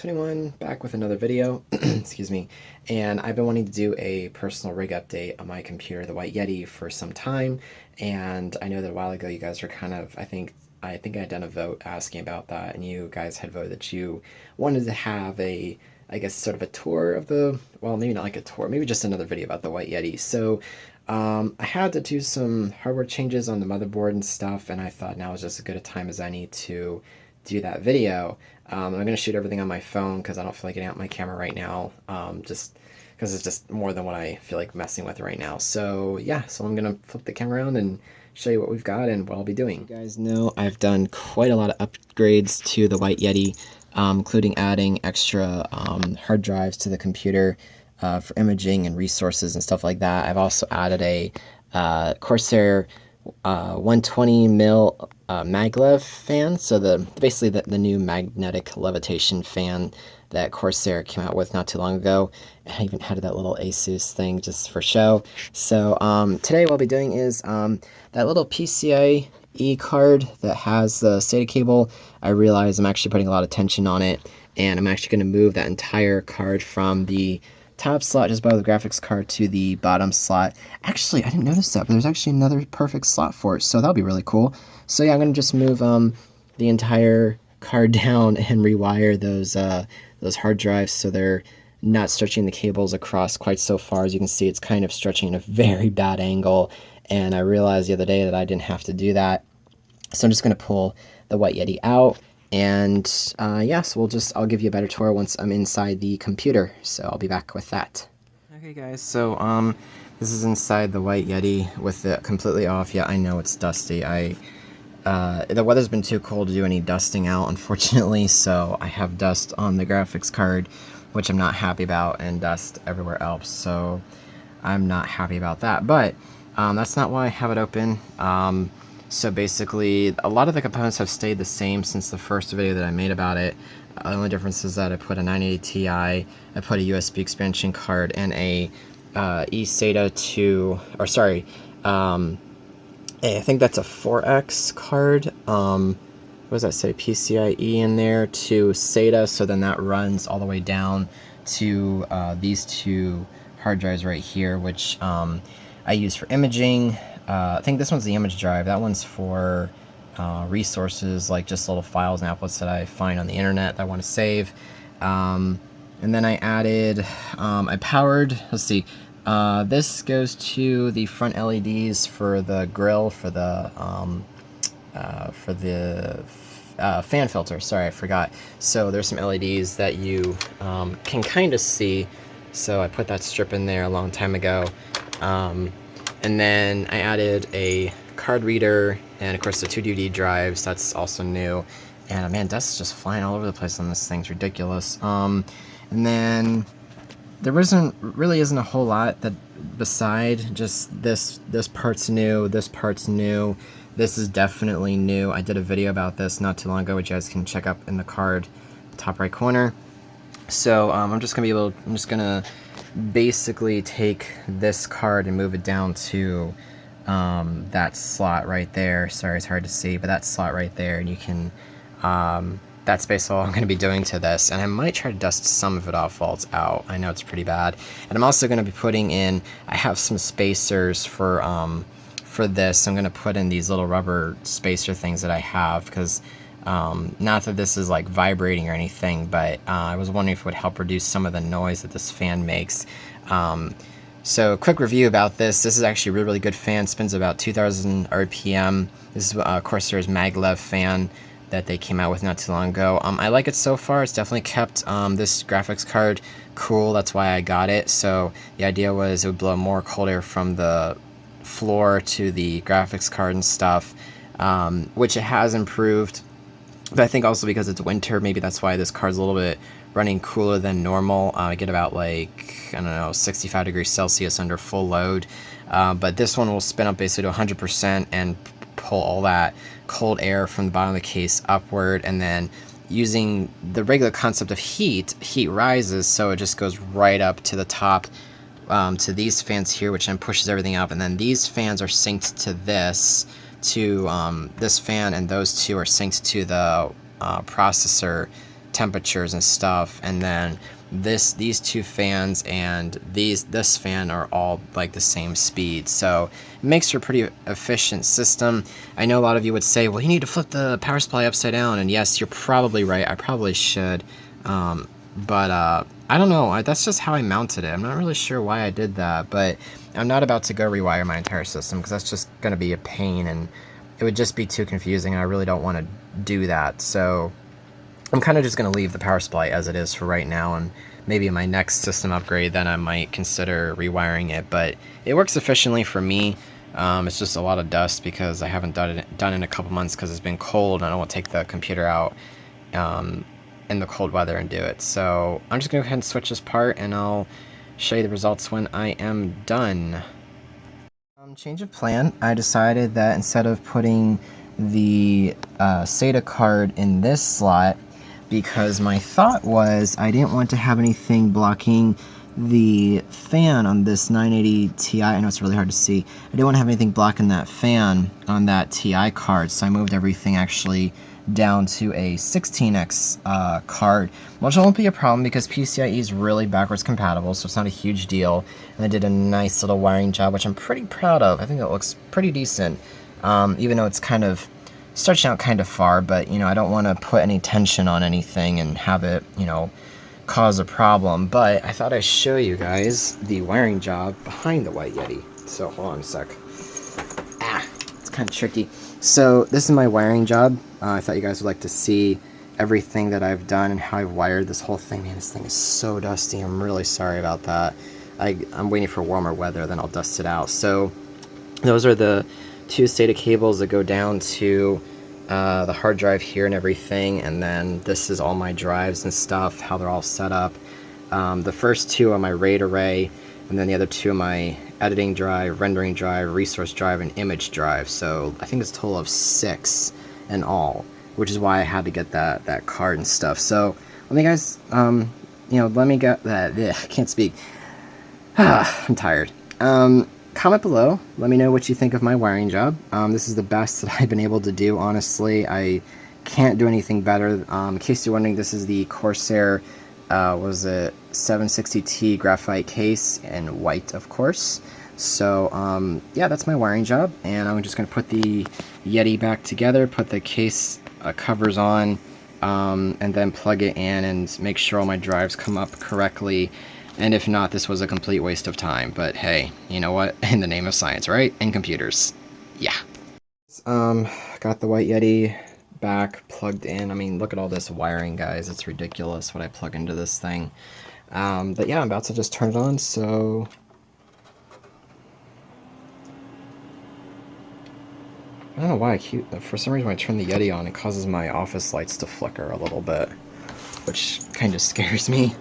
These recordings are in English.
21 back with another video. Excuse me. And I've been wanting to do a personal rig update on my computer, the White Yeti, for some time. And I know that a while ago you guys were kind of, I think I had done a vote asking about that, and you guys had voted that you wanted to have a, I guess, sort of a tour of the, well, maybe not like a tour, maybe just another video about the White Yeti. So I had to do some hardware changes on the motherboard and stuff, and I thought now was just as good a time as any to do that video. I'm going to shoot everything on my phone because I don't feel like getting out my camera right now, just because it's just more than what I feel like messing with right now. So yeah, so I'm going to flip the camera around and show you what we've got and what I'll be doing. You guys know I've done quite a lot of upgrades to the White Yeti, including adding extra hard drives to the computer for imaging and resources and stuff like that. I've also added a Corsair 120 mil maglev fan, so basically the new magnetic levitation fan that Corsair came out with not too long ago. I even had that little Asus thing just for show. So today what I'll be doing is that little PCIe card that has the SATA cable. I realize I'm actually putting a lot of tension on it, and I'm actually going to move that entire card from the top slot just below the graphics card to the bottom slot. Actually, I didn't notice that, but there's actually another perfect slot for it, so that'll be really cool. So yeah, I'm going to just move the entire card down and rewire those hard drives so they're not stretching the cables across quite so far. As you can see, it's kind of stretching in a very bad angle, and I realized the other day that I didn't have to do that. So I'm just going to pull the White Yeti out. And yeah, so I'll give you a better tour once I'm inside the computer. So I'll be back with that. Okay guys, so this is inside the White Yeti with it completely off. Yeah, I know it's dusty. The weather's been too cold to do any dusting out, unfortunately, so I have dust on the graphics card, which I'm not happy about, and dust everywhere else, so I'm not happy about that. But that's not why I have it open. So basically, a lot of the components have stayed the same since the first video that I made about it. The only difference is that I put a 980 Ti, I put a USB expansion card, and a eSATA 2, or sorry, I think that's a 4X card. What does that say? PCIe in there to SATA, so then that runs all the way down to these two hard drives right here, which I use for imaging. I think this one's the image drive. That one's for resources, like just little files and applets that I find on the internet that I want to save. And then I added, I powered, let's see, this goes to the front LEDs for the grill, for the fan filter. Sorry, I forgot. So there's some LEDs that you can kind of see. So I put that strip in there a long time ago. And then I added a card reader and, of course, the 2 DVD drives. That's also new. And, man, dust is just flying all over the place on this thing. It's ridiculous. And then there really isn't a whole lot that beside just this part's new, this part's new. This is definitely new. I did a video about this not too long ago, which you guys can check up in the card, top right corner. So I'm just gonna basically take this card and move it down to that slot right there. Sorry, it's hard to see, but that slot right there, and you can that's basically all I'm going to be doing to this, and I might try to dust some of it off while it's out. I know it's pretty bad. And I'm also going to be putting in, I have some spacers for this. I'm going to put in these little rubber spacer things that I have, because not that this is like vibrating or anything, but I was wondering if it would help reduce some of the noise that this fan makes. So quick review about this. This is actually a really, really good fan. It spins about 2,000 RPM. This is Corsair's maglev fan that they came out with not too long ago. I like it so far. It's definitely kept this graphics card cool. That's why I got it. So the idea was it would blow more cold air from the floor to the graphics card and stuff, which it has improved. But I think also because it's winter, maybe that's why this card's a little bit running cooler than normal. I get about, like, I don't know, 65 degrees Celsius under full load. But this one will spin up basically to 100% and pull all that cold air from the bottom of the case upward, and then using the regular concept of heat rises, so it just goes right up to the top, to these fans here, which then pushes everything up, and then these fans are synced to this fan, and those two are synced to the processor temperatures and stuff, and then these two fans and this fan are all like the same speed, so it makes for a pretty efficient system. I know a lot of you would say, well, you need to flip the power supply upside down, and yes, you're probably right, I probably should, but I don't know, that's just how I mounted it. I'm not really sure why I did that, but I'm not about to go rewire my entire system because that's just going to be a pain and it would just be too confusing, and I really don't want to do that. So I'm kind of just going to leave the power supply as it is for right now, and maybe in my next system upgrade then I might consider rewiring it, but it works efficiently for me. It's just a lot of dust because I haven't done it in a couple months because it's been cold and I don't want to take the computer out in the cold weather and do it. So I'm just going to go ahead and switch this part and I'll show you the results when I am done. Change of plan. I decided that instead of putting the SATA card in this slot, because my thought was I didn't want to have anything blocking the fan on this 980 Ti. I know it's really hard to see. I didn't want to have anything blocking that fan on that Ti card, so I moved everything actually down to a 16X card, which won't be a problem because PCIe is really backwards compatible, so it's not a huge deal. And I did a nice little wiring job, which I'm pretty proud of. I think it looks pretty decent, even though it's kind of stretching out kind of far, but you know, I don't want to put any tension on anything and have it, you know, cause a problem. But I thought I'd show you guys the wiring job behind the White Yeti. So hold on a sec. It's kind of tricky. So this is my wiring job. I thought you guys would like to see everything that I've done and how I've wired this whole thing. Man, this thing is so dusty. I'm really sorry about that. I'm waiting for warmer weather, then I'll dust it out. So those are the two SATA cables that go down to the hard drive here and everything, and then this is all my drives and stuff, how they're all set up. The first two are my RAID array, and then the other two are my editing drive, rendering drive, resource drive, and image drive. So I think it's a total of 6 in all, which is why I had to get that card and stuff. So let me guys, you know, let me get that. I can't speak. I'm tired. Comment below. Let me know what you think of my wiring job. This is the best that I've been able to do, honestly. I can't do anything better. In case you're wondering, this is the Corsair, was it 760T graphite case in white, of course. So, yeah, that's my wiring job, and I'm just going to put the Yeti back together, put the case covers on, and then plug it in and make sure all my drives come up correctly. And if not, this was a complete waste of time. But hey, you know what? In the name of science, right? And computers. Yeah. Got the White Yeti back plugged in. I mean, look at all this wiring, guys. It's ridiculous what I plug into this thing. But yeah, I'm about to just turn it on, so... I don't know why for some reason when I turn the Yeti on, it causes my office lights to flicker a little bit, which kind of scares me.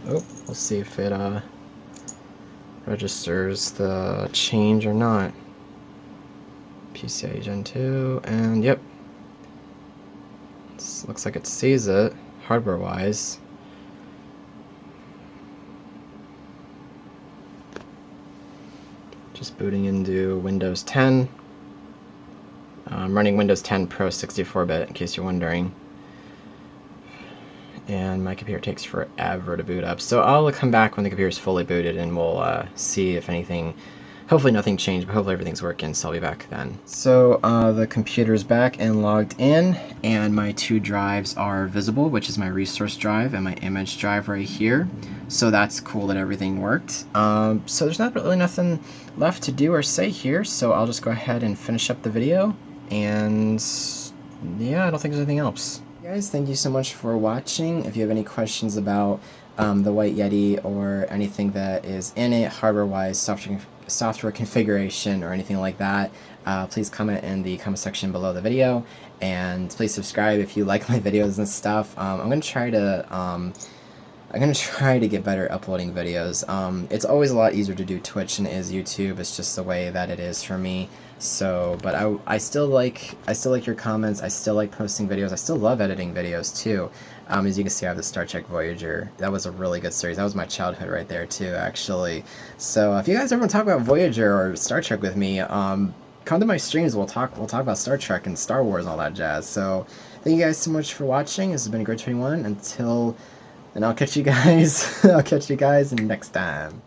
Oh, we'll see if it registers the change or not. PCIe Gen 2, and yep. Looks like it sees it, hardware-wise. Just booting into Windows 10. I'm running Windows 10 Pro 64-bit, in case you're wondering. And my computer takes forever to boot up. So I'll come back when the computer is fully booted and we'll see if anything, hopefully nothing changed, but hopefully everything's working, so I'll be back then. So the computer's back and logged in, and my two drives are visible, which is my resource drive and my image drive right here. So that's cool that everything worked. So there's not really nothing left to do or say here, so I'll just go ahead and finish up the video, and yeah, I don't think there's anything else. Guys, thank you so much for watching. If you have any questions about the White Yeti or anything that is in it, hardware-wise, software configuration, or anything like that, please comment in the comment section below the video, and please subscribe if you like my videos and stuff. I'm gonna try to get better at uploading videos. It's always a lot easier to do Twitch than it is YouTube. It's just the way that it is for me. So, but I still like your comments. I still like posting videos. I still love editing videos too. As you can see, I have the Star Trek Voyager. That was a really good series. That was my childhood right there too, actually. So if you guys ever want to talk about Voyager or Star Trek with me, come to my streams. We'll talk about Star Trek and Star Wars and all that jazz. So thank you guys so much for watching. This has been a great 21. And I'll catch you guys. I'll catch you guys next time.